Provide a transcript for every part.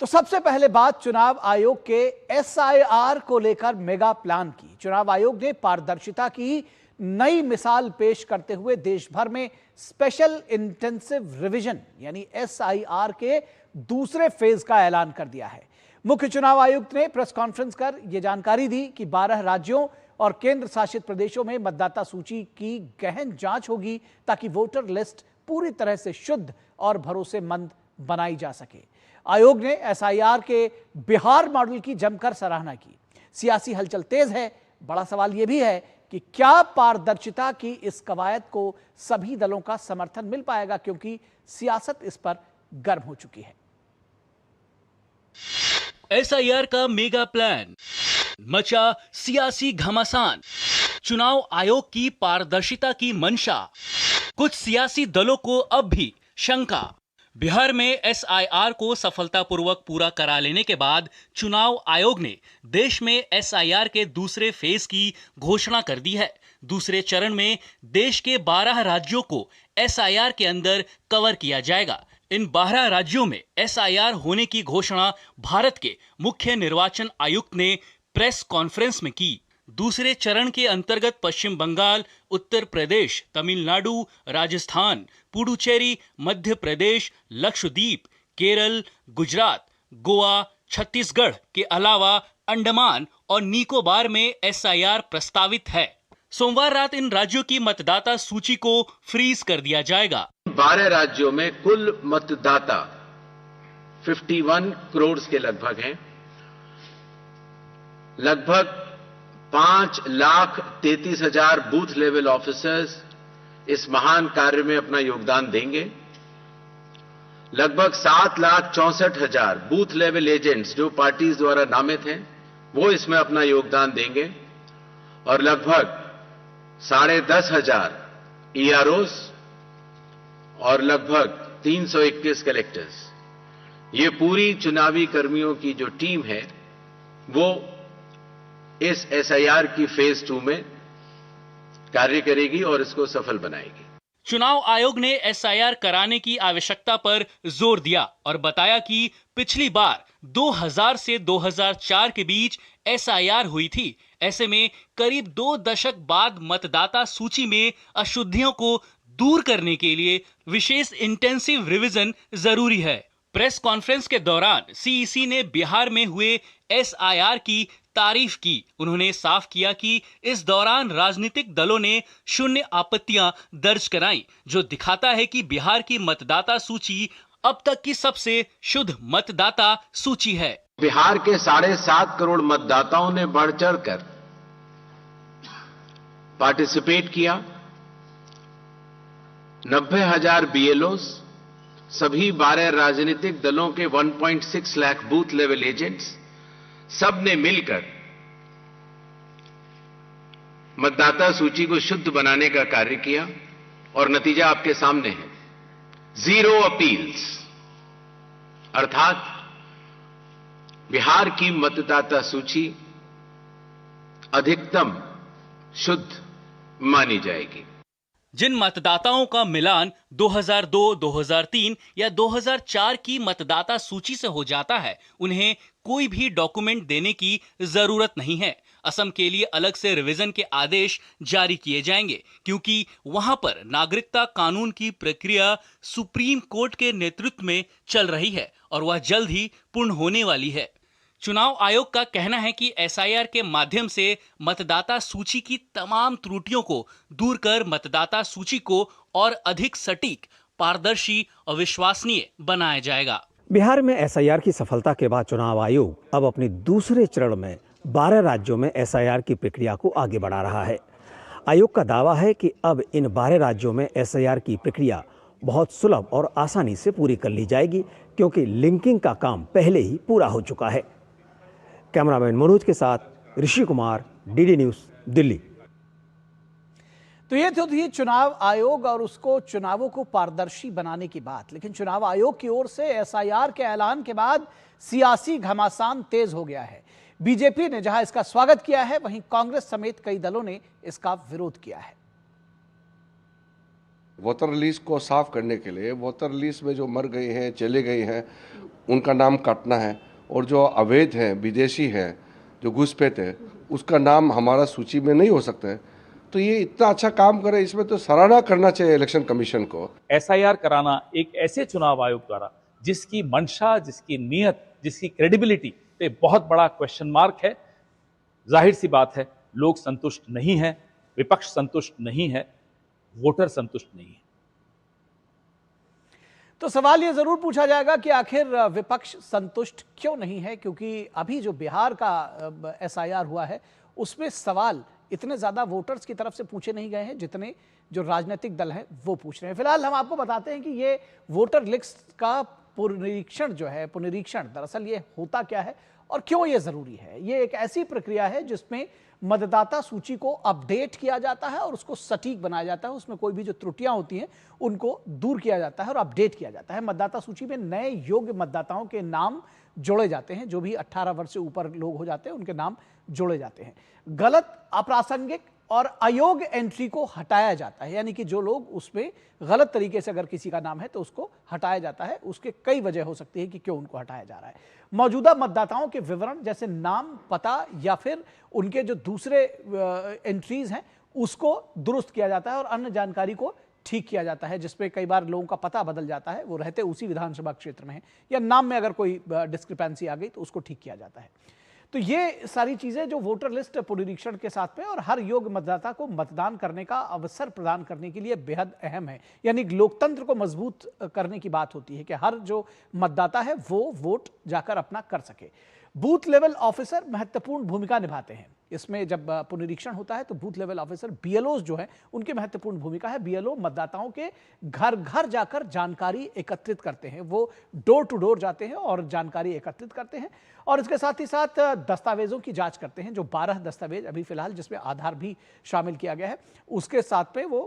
तो सबसे पहले बात चुनाव आयोग के एसआईआर को लेकर मेगा प्लान की। चुनाव आयोग ने पारदर्शिता की नई मिसाल पेश करते हुए देश भर में स्पेशल इंटेंसिव रिवीजन यानी एसआईआर के दूसरे फेज का ऐलान कर दिया है। मुख्य चुनाव आयुक्त ने प्रेस कॉन्फ्रेंस कर यह जानकारी दी कि 12 राज्यों और केंद्र शासित प्रदेशों में मतदाता सूची की गहन जांच होगी ताकि वोटर लिस्ट पूरी तरह से शुद्ध और भरोसेमंद बनाई जा सके। आयोग ने एसआईआर के बिहार मॉडल की जमकर सराहना की। सियासी हलचल तेज है। बड़ा सवाल यह भी है कि क्या पारदर्शिता की इस कवायद को सभी दलों का समर्थन मिल पाएगा, क्योंकि सियासत इस पर गर्म हो चुकी है। एसआईआर का मेगा प्लान, मचा सियासी घमासान। चुनाव आयोग की पारदर्शिता की मंशा, कुछ सियासी दलों को अब भी शंका। बिहार में एसआईआर को सफलतापूर्वक पूरा करा लेने के बाद चुनाव आयोग ने देश में एसआईआर के दूसरे फेज की घोषणा कर दी है। दूसरे चरण में देश के 12 राज्यों को एसआईआर के अंदर कवर किया जाएगा। इन 12 राज्यों में एसआईआर होने की घोषणा भारत के मुख्य निर्वाचन आयुक्त ने प्रेस कॉन्फ्रेंस में की। दूसरे चरण के अंतर्गत पश्चिम बंगाल, उत्तर प्रदेश, तमिलनाडु, राजस्थान, पुडुचेरी, मध्य प्रदेश, लक्षद्वीप, केरल, गुजरात, गोवा, छत्तीसगढ़ के अलावा अंडमान और निकोबार में एसआईआर प्रस्तावित है। सोमवार रात इन राज्यों की मतदाता सूची को फ्रीज कर दिया जाएगा। 12 राज्यों में कुल मतदाता 51 करोड़ के लगभग हैं। लगभग 5,33,000 बूथ लेवल ऑफिसर्स इस महान कार्य में अपना योगदान देंगे। लगभग 7,64,000 बूथ लेवल एजेंट्स जो पार्टीज द्वारा नामित हैं वो इसमें अपना योगदान देंगे और लगभग 10,500 ईआरओस और लगभग 321 कलेक्टर्स, ये पूरी चुनावी कर्मियों की जो टीम है वो इस एसआईआर की फेज 2 में कार्य करेगी और इसको सफल बनाएगी। चुनाव आयोग ने एसआईआर कराने की आवश्यकता पर जोर दिया और बताया कि पिछली बार 2000 से 2004 के बीच एसआईआर हुई थी। ऐसे में करीब 2 दशक बाद मतदाता सूची में अशुद्धियों को दूर करने के लिए विशेष इंटेंसिव रिवीजन जरूरी है। प्रेस कॉन्फ्रेंस के दौरान सीईसी ने बिहार में हुए एसआईआर की तारीफ की। उन्होंने साफ किया कि इस दौरान राजनीतिक दलों ने शून्य आपत्तियां दर्ज कराई, जो दिखाता है कि बिहार की मतदाता सूची अब तक की सबसे शुद्ध मतदाता सूची है। बिहार के 7.5 करोड़ मतदाताओं ने बढ़ चढ़कर पार्टिसिपेट किया। 90,000 बीएलओ, सभी 12 राजनीतिक दलों के 1.6 लाख बूथ लेवल एजेंट्स, सब ने मिलकर मतदाता सूची को शुद्ध बनाने का कार्य किया और नतीजा आपके सामने है। 0 अपील्स, अर्थात बिहार की मतदाता सूची अधिकतम शुद्ध मानी जाएगी। जिन मतदाताओं का मिलान 2002, 2003 या 2004 की मतदाता सूची से हो जाता है, उन्हें कोई भी डॉक्यूमेंट देने की जरूरत नहीं है। असम के लिए अलग से रिवीजन के आदेश जारी किए जाएंगे, क्योंकि वहां पर नागरिकता कानून की प्रक्रिया सुप्रीम कोर्ट के नेतृत्व में चल रही है और वह जल्द ही पूर्ण होने वाली है। चुनाव आयोग का कहना है कि एसआईआर के माध्यम से मतदाता सूची की तमाम त्रुटियों को दूर कर मतदाता सूची को और अधिक सटीक, पारदर्शी और विश्वसनीय बनाया जाएगा। बिहार में एसआईआर की सफलता के बाद चुनाव आयोग अब अपने दूसरे चरण में 12 राज्यों में एसआईआर की प्रक्रिया को आगे बढ़ा रहा है। आयोग का दावा है कि अब इन 12 राज्यों में एसआईआर की प्रक्रिया बहुत सुलभ और आसानी से पूरी कर ली जाएगी, क्योंकि लिंकिंग का काम पहले ही पूरा हो चुका है। कैमरामैन मनोज के साथ ऋषि कुमार, डीडी न्यूज़, दिल्ली। तो ये थी चुनाव आयोग और उसको चुनावों को पारदर्शी बनाने की बात। लेकिन चुनाव आयोग की ओर से एसआईआर के ऐलान के बाद सियासी घमासान तेज हो गया है। बीजेपी ने जहां इसका स्वागत किया है, वहीं कांग्रेस समेत कई दलों ने इसका विरोध किया है। वोटर लिस्ट को साफ करने के लिए वोटर लिस्ट में जो मर गए हैं, चले गए हैं, उनका नाम काटना है, और जो अवैध हैं, विदेशी हैं, जो घुसपैठ है, उसका नाम हमारा सूची में नहीं हो सकता है। तो ये इतना अच्छा काम करे, इसमें तो सराहना करना चाहिए इलेक्शन कमीशन को। एसआईआर कराना एक ऐसे चुनाव आयोग द्वारा जिसकी मंशा, जिसकी नीयत, जिसकी क्रेडिबिलिटी पे बहुत बड़ा क्वेश्चन मार्क है। जाहिर सी बात है, लोग संतुष्ट नहीं है, विपक्ष संतुष्ट नहीं है, वोटर संतुष्ट नहीं है। तो सवाल यह जरूर पूछा जाएगा कि आखिर विपक्ष संतुष्ट क्यों नहीं है, क्योंकि अभी जो बिहार का एसआईआर हुआ है उसमें सवाल इतने ज्यादा वोटर्स की तरफ से पूछे नहीं गए हैं जितने जो राजनीतिक दल हैं वो पूछ रहे हैं। फिलहाल हम आपको बताते हैं कि ये वोटर लिस्ट का पुनरीक्षण जो है, पुनरीक्षण दरअसल ये होता क्या है और क्यों ये जरूरी है। ये एक ऐसी प्रक्रिया है जिसमें मतदाता सूची को अपडेट किया जाता है और उसको सटीक बनाया जाता है। उसमें कोई भी जो त्रुटियां होती हैं उनको दूर किया जाता है और अपडेट किया जाता है। मतदाता सूची में नए योग्य मतदाताओं के नाम जोड़े जाते हैं। जो भी 18 वर्ष से ऊपर लोग हो जाते हैं उनके नाम जोड़े जाते हैं। गलत, अप्रासंगिक और अयोग्य एंट्री को हटाया जाता है, यानी कि जो लोग उसमें गलत तरीके से अगर किसी का नाम है तो उसको हटाया जाता है। उसके कई वजह हो सकती है कि क्यों उनको हटाया जा रहा है। मौजूदा मतदाताओं के विवरण जैसे नाम, पता या फिर उनके जो दूसरे एंट्रीज हैं उसको दुरुस्त किया जाता है और अन्य जानकारी को ठीक किया जाता है, जिसपे कई बार लोगों का पता बदल जाता है, वो रहते उसी विधानसभा क्षेत्र में है, या नाम में अगर कोई डिस्क्रिपेंसी आ गई तो उसको ठीक किया जाता है। तो ये सारी चीजें जो वोटर लिस्ट पुनरीक्षण के साथ में और हर योग्य मतदाता को मतदान करने का अवसर प्रदान करने के लिए बेहद अहम है। यानी लोकतंत्र को मजबूत करने की बात होती है कि हर जो मतदाता है वो वोट जाकर अपना कर सके। बूथ लेवल ऑफिसर महत्वपूर्ण भूमिका निभाते हैं। इसमें जब पुनरीक्षण होता है तो बूथ लेवल ऑफिसर, बीएलओ जो है, उनकी महत्वपूर्ण भूमिका है। बीएलओ मतदाताओं के घर घर जाकर जानकारी एकत्रित करते हैं। वो डोर टू डोर जाते हैं और जानकारी एकत्रित करते हैं और इसके साथ ही साथ दस्तावेजों की जांच करते हैं। जो 12 दस्तावेज अभी फिलहाल जिसमें आधार भी शामिल किया गया है, उसके साथ में वो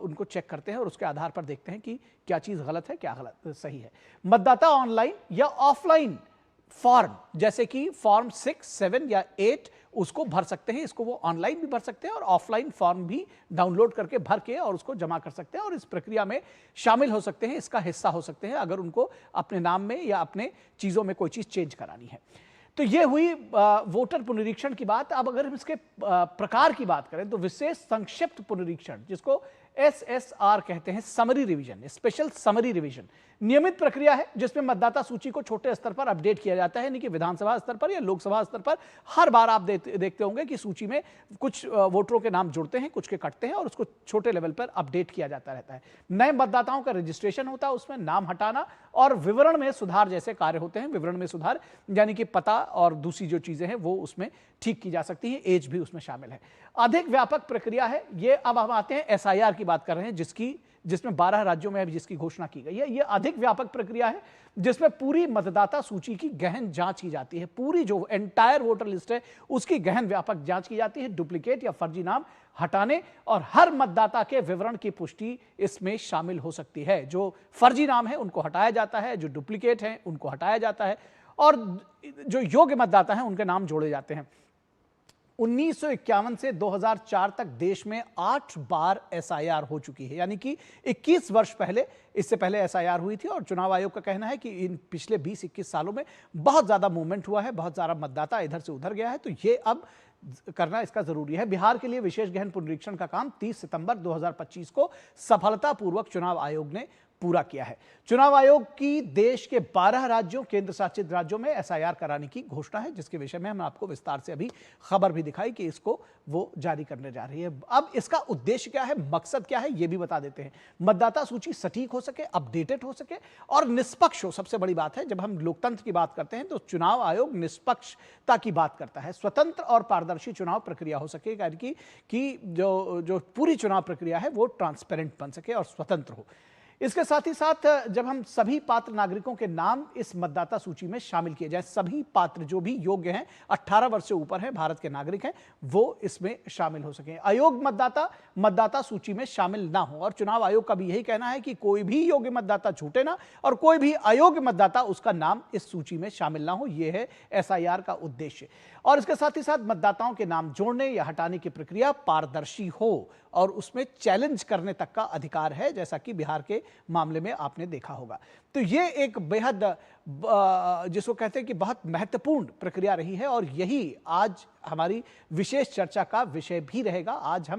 उनको चेक करते हैं और उसके आधार पर देखते हैं कि क्या चीज गलत है, क्या गलत सही है। मतदाता ऑनलाइन या ऑफलाइन फॉर्म जैसे कि फॉर्म 6, 7 या 8 उसको भर सकते हैं। इसको वो ऑनलाइन भी भर सकते हैं और ऑफलाइन फॉर्म भी डाउनलोड करके भर के और उसको जमा कर सकते हैं और इस प्रक्रिया में शामिल हो सकते हैं, इसका हिस्सा हो सकते हैं अगर उनको अपने नाम में या अपने चीजों में कोई चीज चेंज करानी है। तो ये हुई वोटर पुनरीक्षण की बात। अब अगर हम इसके प्रकार की बात करें तो विशेष संक्षिप्त पुनरीक्षण, जिसको SSR कहते हैं, summary revision, special summary revision, नियमित प्रक्रिया है जिसमें मतदाता सूची को छोटे स्तर पर अपडेट किया जाता है। यानी कि विधानसभा स्तर पर या लोकसभा स्तर पर हर बार आप देखते होंगे कि सूची में कुछ वोटरों के नाम जुड़ते हैं, कुछ के कटते हैं और उसको छोटे लेवल पर अपडेट किया जाता रहता है। नए मतदाताओं का रजिस्ट्रेशन होता है, उसमें नाम हटाना और विवरण में सुधार जैसे कार्य होते हैं। विवरण में सुधार यानी कि पता और दूसरी जो चीजें हैं वो उसमें ठीक की जा सकती है। एज भी उसमें शामिल है। अधिक व्यापक प्रक्रिया है ये। अब हम आते हैं SIR की बात कर रहे हैं, जिसमें 12 राज्यों में अभी जिसकी घोषणा की गई है। ये अधिक व्यापक प्रक्रिया है जिसमें पूरी मतदाता सूची की गहन जांच की जाती है। पूरी जो एंटायर वोटर लिस्ट है उसकी गहन व्यापक जांच की जाती है। डुप्लीकेट या फर्जी नाम हटाने और हर मतदाता के विवरण की पुष्टि इसमें शामिल हो सकती है। जो फर्जी नाम है उनको हटाया जाता है, जो डुप्लीकेट है उनको हटाया जाता है और जो योग्य मतदाता हैं उनके नाम जोड़े जाते हैं। 1951 से 2004 तक देश में 8 बार SIR हो चुकी है, यानी कि 21 वर्ष पहले, इससे पहले SIR हुई थी। और चुनाव आयोग का कहना है कि इन पिछले 20-21 सालों में बहुत ज्यादा मूवमेंट हुआ है, बहुत सारा मतदाता इधर से उधर गया है, तो ये अब करना इसका जरूरी है। बिहार के लिए विशेष गहन पुनरीक्षण का काम 30 सितंबर 2025 को सफलतापूर्वक चुनाव आयोग ने पूरा किया है। चुनाव आयोग की देश के 12 राज्यों, केंद्र शासित राज्यों में SIR कराने की घोषणा है, जिसके विषय में हम आपको विस्तार से अभी खबर भी दिखाई कि इसको वो जारी करने जा रही है। अब इसका उद्देश्य क्या है, मकसद क्या है, ये भी बता देते हैं। मतदाता सूची सटीक हो सके, अपडेटेड हो सके और निष्पक्ष हो। सबसे बड़ी बात है, जब हम लोकतंत्र की बात करते हैं तो चुनाव आयोग निष्पक्षता की बात करता है। स्वतंत्र और पारदर्शी चुनाव प्रक्रिया हो सके, यानी कि जो पूरी चुनाव प्रक्रिया है वो ट्रांसपेरेंट बन सके और स्वतंत्र हो। इसके साथ ही साथ जब हम सभी पात्र नागरिकों के नाम इस मतदाता सूची में शामिल किए जाए, सभी पात्र जो भी योग्य हैं, 18 वर्ष से ऊपर हैं, भारत के नागरिक हैं, वो इसमें शामिल हो सके। अयोग्य मतदाता सूची में शामिल ना हो। और चुनाव आयोग का भी यही कहना है कि कोई भी योग्य मतदाता छूटे ना और कोई भी अयोग्य मतदाता उसका नाम इस सूची में शामिल ना हो। यह है SIR का उद्देश्य। और इसके साथ ही साथ मतदाताओं के नाम जोड़ने या हटाने की प्रक्रिया पारदर्शी हो और उसमें चैलेंज करने तक का अधिकार है, जैसा कि बिहार के मामले में आपने देखा होगा। तो ये एक बेहद जिसको कहते हैं कि बहुत महत्वपूर्ण प्रक्रिया रही है और यही आज हमारी विशेष चर्चा का विषय भी रहेगा। आज हम